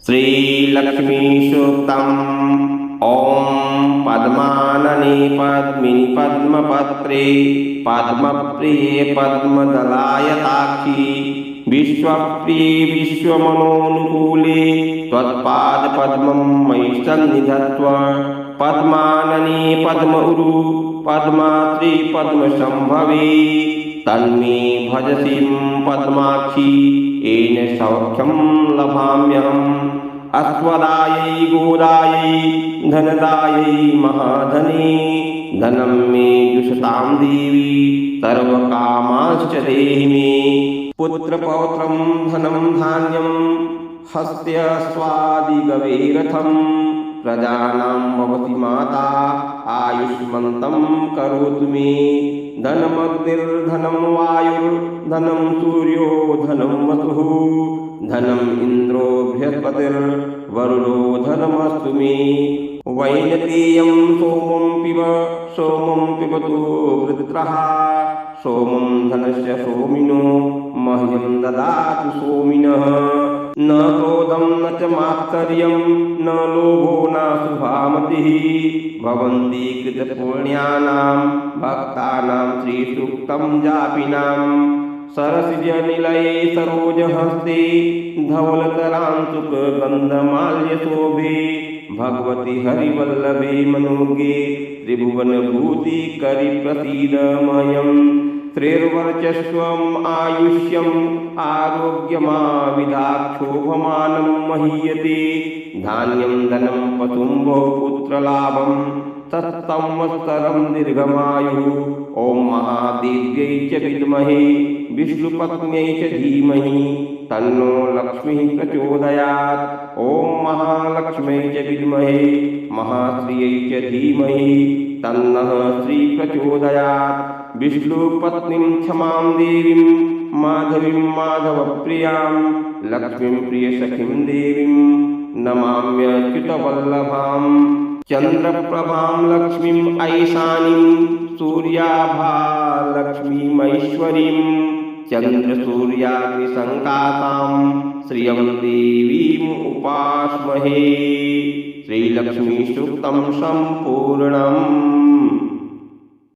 श्रीलक्ष्मीसूक्तम्। ॐ पद्मानने पद्मिनि पद्मपत्रे पद्मप्रिये पद्मदलायताक्षि विश्वप्रिये विश्वमनोनुकूले त्वत्पादपद्मं मयि सन्निधत्व। पद्मानने पद्म उरु पद्मात्रि पद्मसंभवे तन्मे भजसिं पद्माक्षि येन सौख्यं लभाम्यहम्। अस्वदायै गोदायै धनदायै महाधने धनं मे जुषतां देवी सर्वकामांश्च देहि मे। पुत्रपौत्रं धनं धान्यं हस्त्यश्वादिगवेरथं प्रजानां भवति माता आयुष्मन्तं करोतु मे। धनमग्निर्धनं वायुर्धनं सूर्यो धनं वसुः धनम् इन्द्रो बृहस्पतिर्वरुणो धनमस्तु मे। वैनतेयं सोमं पिबतु वृत्रः सोमं धनस्य सोमिनो मह्यं ददातु सोमिनः। न क्रोधं न च मात्सर्यं न लोभो नाशुभामतिः भवन्ति कृतपुण्यानां भक्तानां श्रीसूक्तं जापिनां। सरसिजनिलये सरोजहस्ते धवलतरांशुकगन्धमाल्यशोभे भगवति हरिवल्लभे मनोगे त्रिभुवनभूतिकरि प्रसीदमयम्। श्रीर्वर्चस्वम् आयुष्यम् आरोग्यमाविधाक्षोभमानं महीयते धान्यं धनं पशुं बहुपुत्रलाभं तत्संवत्सरं दीर्घमायुः। ॐ महादेव्यै च विद्महे विष्णुपत्न्यै च धीमहि तन्नो लक्ष्मीः प्रचोदयात्। ॐ महालक्ष्म्यै च विद्महे महाश्रियै च धीमहि तन्नः श्री प्रचोदयात्। विष्णुपत्नीं क्षमां देवीं माधवीं माधवप्रियां लक्ष्मीं प्रियसखीं देवीं नमाम्यच्युतवल्लभां। चन्द्रप्रभां लक्ष्मीं ऐशानीं सूर्याभालक्ष्मीमैश्वरीं चन्द्रसूर्याग्निसङ्कातां श्रियं देवीम् उपास्महे। श्रीलक्ष्मीसूक्तं सम्पूर्णम्।